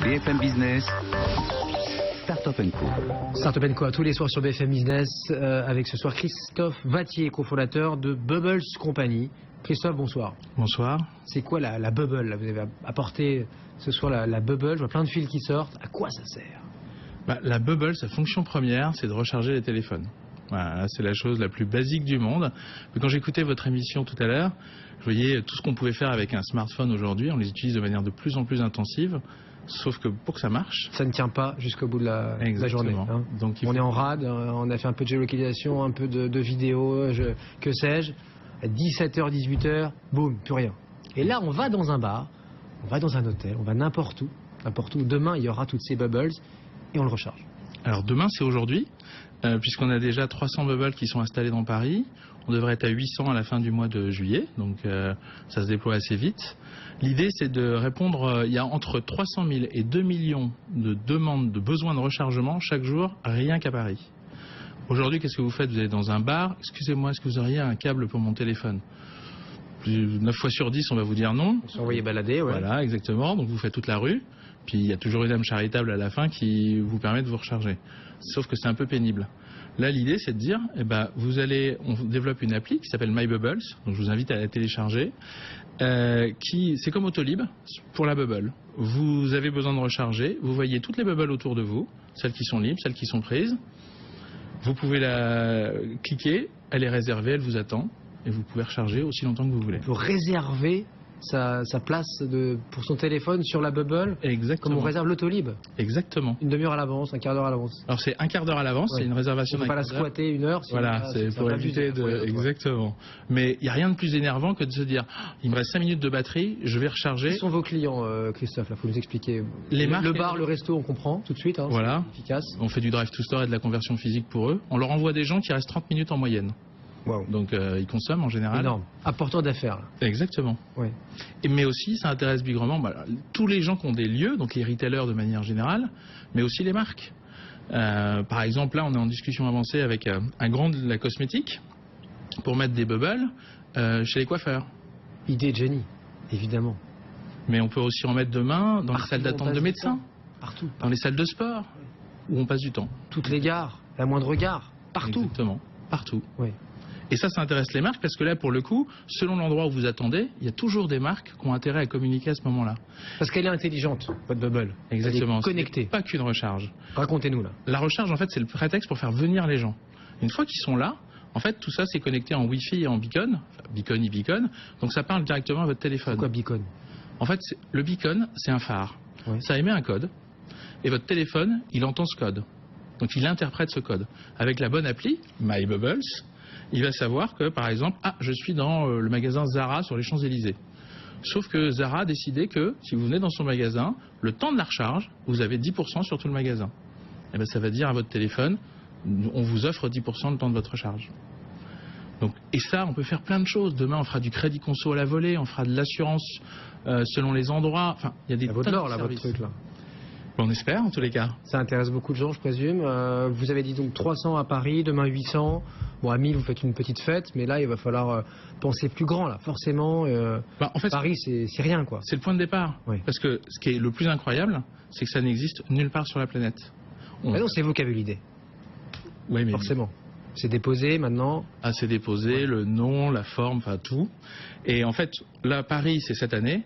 BFM Business, Startup Co. Startup Co tous les soirs sur BFM Business avec ce soir Christophe Vattier, cofondateur de Bubbles Company. Christophe, bonsoir. Bonsoir. C'est quoi la Bubble là? Vous avez apporté ce soir la Bubble, je vois plein de fils qui sortent. À quoi ça sert? La Bubble, sa fonction première, c'est de recharger les téléphones. Voilà, c'est la chose la plus basique du monde. Mais quand j'écoutais votre émission tout à l'heure, je voyais tout ce qu'on pouvait faire avec un smartphone aujourd'hui. On les utilise de manière de plus en plus intensive. Sauf que pour que ça marche... Ça ne tient pas jusqu'au bout de la journée. Hein. Donc, on est en rade, on a fait un peu de géolocalisation, un peu de vidéo, que sais-je. À 17h, 18h, boum, plus rien. Et là, on va dans un bar, on va dans un hôtel, on va n'importe où. Demain, il y aura toutes ces bubbles et on le recharge. Alors demain, c'est aujourd'hui, puisqu'on a déjà 300 bubbles qui sont installés dans Paris. On devrait être à 800 à la fin du mois de juillet, donc ça se déploie assez vite. L'idée, c'est de répondre, il y a entre 300 000 et 2 millions de demandes, de besoins de rechargement chaque jour, rien qu'à Paris. Aujourd'hui, qu'est-ce que vous faites? Vous allez dans un bar, excusez-moi, est-ce que vous auriez un câble pour mon téléphone? 9 fois sur 10, on va vous dire non. On s'envoie balader, ouais. Voilà, exactement, donc vous faites toute la rue. Puis il y a toujours une âme charitable à la fin qui vous permet de vous recharger. Sauf que c'est un peu pénible. Là, l'idée, c'est de dire, on développe une appli qui s'appelle My Bubbles, donc je vous invite à la télécharger, c'est comme Autolib pour la bubble. Vous avez besoin de recharger, vous voyez toutes les bubbles autour de vous, celles qui sont libres, celles qui sont prises. Vous pouvez la cliquer, elle est réservée, elle vous attend, et vous pouvez recharger aussi longtemps que vous voulez. Vous réservez sa place pour son téléphone sur la bubble. Exactement. Comme on réserve l'Autolib. Exactement. Une demi-heure à l'avance, un quart d'heure à l'avance. Alors c'est un quart d'heure à l'avance, ouais. C'est une réservation. On ne peut pas la squatter une heure. Voilà, c'est pour éviter de... Exactement. Mais il n'y a rien de plus énervant que de se dire, il me reste 5 minutes de batterie, je vais recharger. Qui sont vos clients, Christophe? Il faut nous expliquer. Les marques, le bar, le resto, on comprend tout de suite. Hein, voilà. C'est efficace. On fait du drive to store et de la conversion physique pour eux. On leur envoie des gens qui restent 30 minutes en moyenne. Wow. Donc ils consomment en général. Énorme. Apporteur d'affaires. Exactement. Oui. Mais aussi, ça intéresse bigrement tous les gens qui ont des lieux, donc les retailers de manière générale, mais aussi les marques. Par exemple, là, on est en discussion avancée avec un grand de la cosmétique pour mettre des bubbles chez les coiffeurs. Idée de génie, évidemment. Mais on peut aussi en mettre demain dans les salles d'attente de médecins. Partout. Dans les salles de sport, où on passe du temps. Toutes les gares, la moindre gare, partout. Exactement, partout. Oui. Et ça intéresse les marques parce que là, pour le coup, selon l'endroit où vous attendez, il y a toujours des marques qui ont intérêt à communiquer à ce moment-là. Parce qu'elle est intelligente, votre bubble. Exactement. Elle est connectée. Pas qu'une recharge. Racontez-nous là. La recharge, en fait, c'est le prétexte pour faire venir les gens. Une fois qu'ils sont là, en fait, tout ça, c'est connecté en Wi-Fi et en beacon, enfin, beacon et beacon. Donc ça parle directement à votre téléphone. C'est quoi beacon? En fait, le beacon, c'est un phare. Ouais. Ça émet un code. Et votre téléphone, il entend ce code. Donc il interprète ce code. Avec la bonne appli, My Bubbles, il va savoir que, par exemple, je suis dans le magasin Zara sur les Champs-Élysées. Sauf que Zara a décidé que, si vous venez dans son magasin, le temps de la recharge, vous avez 10% sur tout le magasin. Et bien, ça va dire à votre téléphone, on vous offre 10% le temps de votre recharge. Donc, et ça, on peut faire plein de choses. Demain, on fera du crédit conso à la volée, on fera de l'assurance selon les endroits. Enfin, il y a des tas de services. Votre truc, là. On espère, en tous les cas. Ça intéresse beaucoup de gens, je présume. Vous avez dit donc 300 à Paris, demain 800. Bon, à 1000, vous faites une petite fête, mais là, il va falloir penser plus grand, là. Forcément, en fait, Paris, c'est rien, quoi. C'est le point de départ. Oui. Parce que ce qui est le plus incroyable, c'est que ça n'existe nulle part sur la planète. Mais non, c'est vous qui avez eu l'idée. Oui, mais... Forcément. C'est déposé, maintenant. C'est déposé, le nom, la forme, enfin, tout. Et en fait, là, Paris, c'est cette année.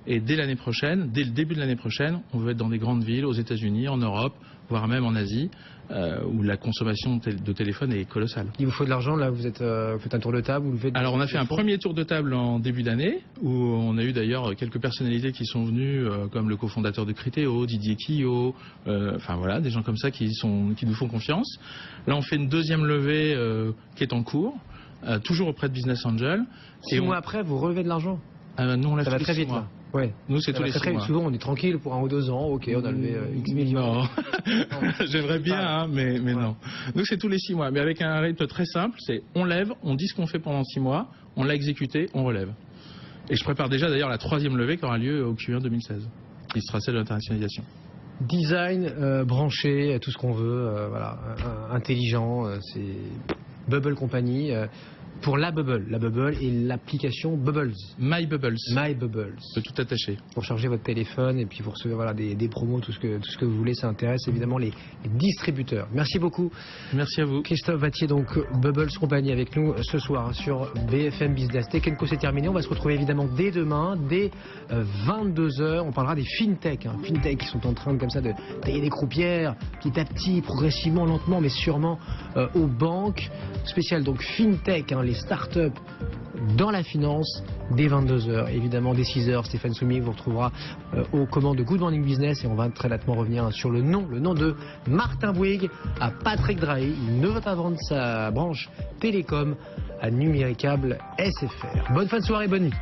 Et dès l'année prochaine, dès le début de l'année prochaine, on veut être dans des grandes villes, aux États-Unis, en Europe, voire même en Asie, où la consommation de téléphone est colossale. Il vous faut de l'argent, là, vous faites un tour de table, Alors on a fait un premier tour de table en début d'année, où on a eu d'ailleurs quelques personnalités qui sont venues, comme le cofondateur de Criteo, Didier Quillot, enfin voilà, des gens comme ça qui nous font confiance. Là on fait une deuxième levée qui est en cours, toujours auprès de Business Angel. 6 mois après, vous relevez de l'argent? Nous on l'a fait ça va très vite, là. Ouais. Nous, c'est tous les 6 mois. Souvent, on est tranquille pour 1 ou 2 ans. Ok, on a levé X millions. Non. J'aimerais bien, mais non. Nous, c'est tous les 6 mois. Mais avec un rythme très simple, c'est on lève, on dit ce qu'on fait pendant 6 mois, on l'a exécuté, on relève. Et je prépare déjà d'ailleurs la 3e levée qui aura lieu au Q1 2016, qui sera celle de l'internationalisation. Design, branché, tout ce qu'on veut, voilà, intelligent, c'est Bubble Company. pour la Bubble et l'application Bubbles. My Bubbles. My Bubbles. De tout attaché. Pour charger votre téléphone et puis pour recevoir voilà, des promos, tout ce que vous voulez, ça intéresse évidemment les distributeurs. Merci beaucoup. Merci à vous. Christophe Vattier, donc Bubbles Compagnie avec nous ce soir sur BFM Business. Tech & Co, c'est terminé. On va se retrouver évidemment dès demain, dès 22h. On parlera des FinTech. FinTech qui sont en train comme ça de tailler des croupières petit à petit, progressivement, lentement, mais sûrement aux banques. Spécial donc FinTech, les startups dans la finance, dès 22h. Évidemment, dès 6h, Stéphane Soumier vous retrouvera aux commandes de Good Morning Business et on va très nettement revenir sur le nom de Martin Bouygues à Patrick Drahi. Il ne veut pas vendre sa branche télécom à Numéricable SFR. Bonne fin de soirée, bonne nuit.